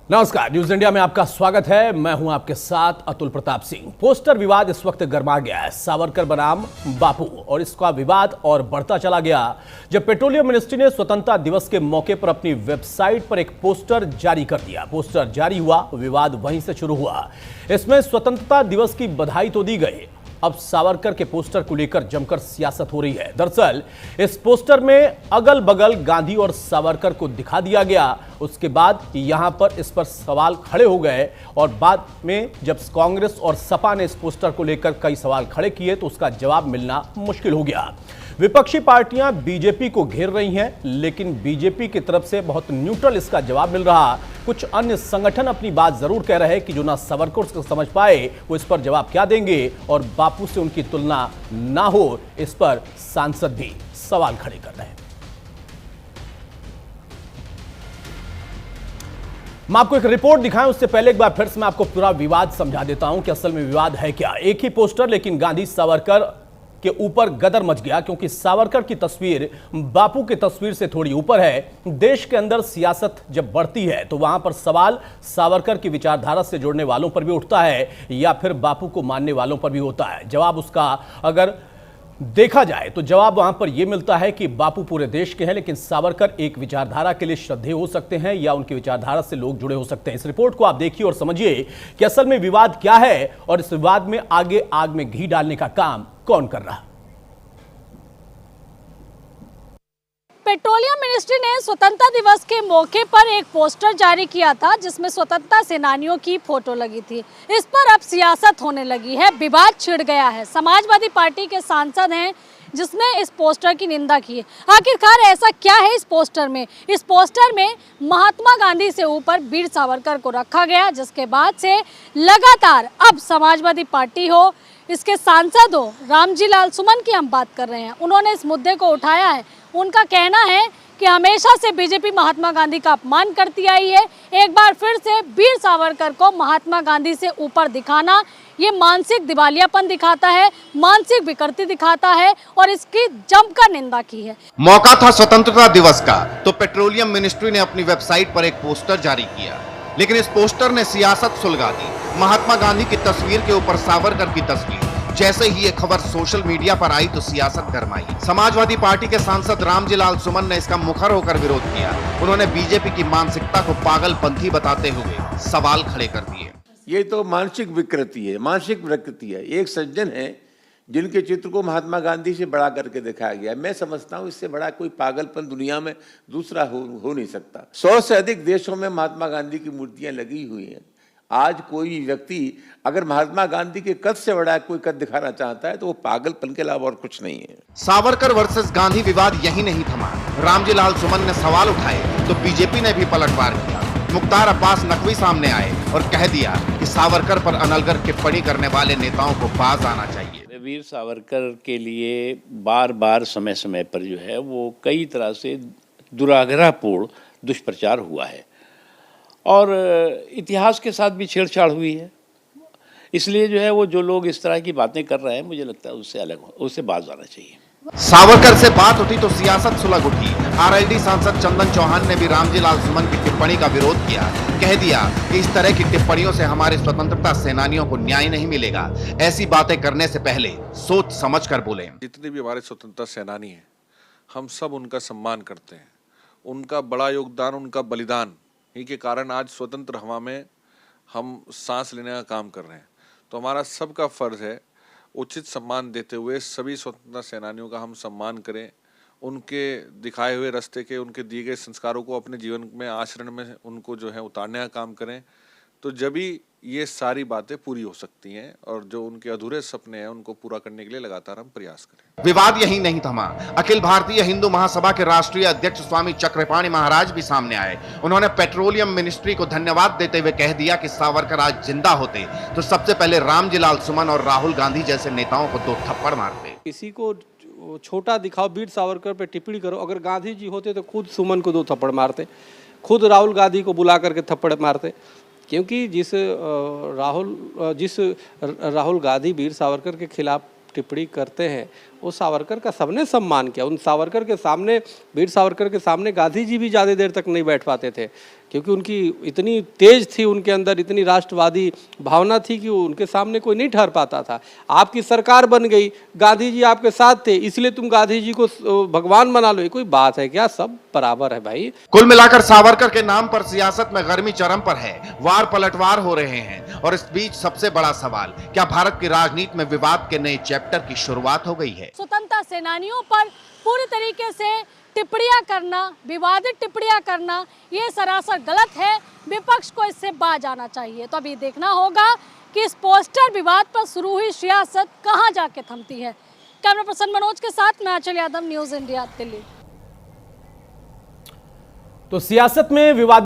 नमस्कार, news India में आपका स्वागत है। मैं हूं आपके साथ अतुल प्रताप सिंह। पोस्टर विवाद इस वक्त गर्मा गया है। सावरकर बनाम बापू, और इसका विवाद और बढ़ता चला गया जब पेट्रोलियम मिनिस्ट्री ने स्वतंत्रता दिवस के मौके पर अपनी वेबसाइट पर एक पोस्टर जारी कर दिया। पोस्टर जारी हुआ, विवाद वहीं से शुरू हुआ। इसमें स्वतंत्रता दिवस की बधाई तो दी गई, अब सावरकर के पोस्टर को लेकर जमकर सियासत हो रही है। दरअसल इस पोस्टर में अगल बगल गांधी और सावरकर को दिखा दिया गया। उसके बाद यहां पर इस पर सवाल खड़े हो गए, और बाद में जब कांग्रेस और सपा ने इस पोस्टर को लेकर कई सवाल खड़े किए तो उसका जवाब मिलना मुश्किल हो गया। विपक्षी पार्टियां बीजेपी को घेर रही हैं, लेकिन बीजेपी की तरफ से बहुत न्यूट्रल इसका जवाब मिल रहा। कुछ अन्य संगठन अपनी बात जरूर कह रहे हैं कि जो ना सावरकर को समझ पाए वो इस पर जवाब क्या देंगे, और बापू से उनकी तुलना ना हो, इस पर सांसद भी सवाल खड़े कर रहे हैं। मैं आपको एक रिपोर्ट दिखाएं उससे पहले एक बार फिर से मैं आपको पूरा विवाद समझा देता हूं कि असल में विवाद है क्या। एक ही पोस्टर, लेकिन गांधी सावरकर के ऊपर गदर मच गया, क्योंकि सावरकर की तस्वीर बापू की तस्वीर से थोड़ी ऊपर है। देश के अंदर सियासत जब बढ़ती है तो वहां पर सवाल सावरकर की विचारधारा से जुड़ने वालों पर भी उठता है, या फिर बापू को मानने वालों पर भी होता है। जवाब उसका अगर देखा जाए तो जवाब वहां पर यह मिलता है कि बापू पूरे देश के हैं, लेकिन सावरकर एक विचारधारा के लिए श्रद्धेय हो सकते हैं, या उनकी विचारधारा से लोग जुड़े हो सकते हैं। इस रिपोर्ट को आप देखिए और समझिए कि असल में विवाद क्या है, और इस विवाद में आगे आग में घी डालने का काम कौन कर रहा। पेट्रोलियम मिनिस्ट्री ने स्वतंत्रता दिवस के मौके पर एक पोस्टर जारी किया था जिसमें स्वतंत्रता सेनानियों की फोटो लगी थी। इस पर अब सियासत होने लगी है, विवाद छिड़ गया है। समाजवादी पार्टी के सांसद हैं जिसने इस पोस्टर की निंदा की है। आखिरकार ऐसा क्या है इस पोस्टर में? इस पोस्टर में महात्मा गांधी से ऊपर वीर सावरकर को रखा गया, जिसके बाद से लगातार अब समाजवादी पार्टी हो, इसके सांसद हो, रामजी लाल सुमन की हम बात कर रहे हैं, उन्होंने इस मुद्दे को उठाया है। उनका कहना है कि हमेशा से बीजेपी महात्मा गांधी का अपमान करती आई है। एक बार फिर से वीर सावरकर को महात्मा गांधी से ऊपर दिखाना ये मानसिक दिवालियापन दिखाता है, मानसिक विकृति दिखाता है, और इसकी जमकर निंदा की है। मौका था स्वतंत्रता दिवस का, तो पेट्रोलियम मिनिस्ट्री ने अपनी वेबसाइट पर एक पोस्टर जारी किया, लेकिन इस पोस्टर ने सियासत सुलगा दी। महात्मा गांधी की तस्वीर के ऊपर सावरकर की तस्वीर। जैसे ही ये खबर सोशल मीडिया पर आई तो सियासत गरमाई। समाजवादी पार्टी के सांसद रामजी लाल सुमन ने इसका मुखर होकर विरोध किया। उन्होंने बीजेपी की मानसिकता को पागलपंथी बताते हुए सवाल खड़े कर दिए। ये तो मानसिक विकृति है, मानसिक विकृति है। एक सज्जन है जिनके चित्र को महात्मा गांधी से बड़ा करके दिखाया गया। मैं समझता हूँ इससे बड़ा कोई पागलपन दुनिया में दूसरा हो नहीं सकता। 100 से अधिक देशों में महात्मा गांधी की मूर्तियां लगी हुई हैं। आज कोई व्यक्ति अगर महात्मा गांधी के कद से बड़ा कोई कद दिखाना चाहता है तो वो पागलपन के अलावा और कुछ नहीं है। सावरकर वर्सेस गांधी विवाद यही नहीं थमा। रामजी लाल सुमन ने सवाल उठाए तो बीजेपी ने भी पलटवार किया। मुख्तार अब्बास नकवी सामने आए और कह दिया कि सावरकर पर अनलगर टिप्पणी करने वाले नेताओं को बाज आना चाहिए। वीर सावरकर के लिए बार बार समय समय पर जो है वो कई तरह से दुराग्रहपूर्ण दुष्प्रचार हुआ है, और इतिहास के साथ भी छेड़छाड़ हुई है। इसलिए जो है वो जो लोग इस तरह की बातें कर रहे हैं, मुझे लगता है उससे अलग उससे बाज आना चाहिए। सावरकर से बात उठी तो सियासत सुलग उठी। आरएलडी सांसद चंदन चौहान ने भी रामजी लाल सुमन की टिप्पणी का विरोध किया। कह दिया कि इस तरह की टिप्पणियों से हमारे स्वतंत्रता सेनानियों को न्याय नहीं मिलेगा। ऐसी बातें करने से पहले सोच समझ कर बोले। जितने भी हमारे स्वतंत्रता सेनानी हैं, हम सब उनका सम्मान करते हैं। उनका बड़ा योगदान, उनका बलिदान ही के कारण आज स्वतंत्र हवा में हम सांस लेने का काम कर रहे हैं। तो हमारा सबका फर्ज है उचित सम्मान देते हुए सभी स्वतंत्रता सेनानियों का हम सम्मान करें, उनके दिखाए हुए रास्ते के, उनके दिए गए संस्कारों को अपने जीवन में, आचरण में उनको जो है उतारने का काम करें। तो जब भी ये सारी बातें पूरी हो सकती हैं, और जो उनके अधूरे सपने हैं उनको पूरा करने के लिए लगातार हम प्रयास करें। विवाद यही नहीं थमा। अखिल भारतीय हिंदू महासभा के राष्ट्रीय अध्यक्ष स्वामी चक्रपाणी महाराज भी सामने आए। उन्होंने पेट्रोलियम मिनिस्ट्री को धन्यवाद देते हुए कह दिया कि सावरकर आज जिंदा होते तो सबसे पहले रामजी लाल सुमन और राहुल गांधी जैसे नेताओं को 2 थप्पड़ मारते। किसी को छोटा दिखाओ, वीर सावरकर पे टिप्पणी करो। अगर गांधी जी होते तो खुद सुमन को 2 थप्पड़ मारते, खुद राहुल गांधी को बुला करके थप्पड़ मारते। क्योंकि जिस राहुल गांधी वीर सावरकर के खिलाफ टिप्पणी करते हैं, वो सावरकर का सबने सम्मान किया। उन सावरकर के सामने, वीर सावरकर के सामने गांधी जी भी ज़्यादा देर तक नहीं बैठ पाते थे। क्योंकि उनकी इतनी तेज थी उनके अंदर, इतनी राष्ट्रवादी भावना थी कि उनके सामने कोई नहीं ठहर पाता था। आपकी सरकार बन गई, गांधी जी आपके साथ थे, इसलिए तुम गांधी जी को भगवान बना लो, ये कोई बात है क्या? सब बराबर है भाई। कुल मिलाकर सावरकर के नाम पर सियासत में गर्मी चरम पर है, वार पलटवार हो रहे हैं और इस बीच सबसे बड़ा सवाल, क्या भारत की राजनीति में विवाद के नए चैप्टर की शुरुआत हो गई है? स्वतंत्रता सेनानियों पर पूरी तरीके से टिप्पणियां करना, विवादित टिप्पणियां करना, ये सरासर गलत है। विपक्ष को इससे बाज आना चाहिए। तो अभी देखना होगा कि इस पोस्टर विवाद पर शुरू हुई सियासत कहां जाके थमती है। कैमरा पर्सन मनोज के साथ मैं आंचल यादव, न्यूज़ इंडिया, दिल्ली। तो सियासत में विवाद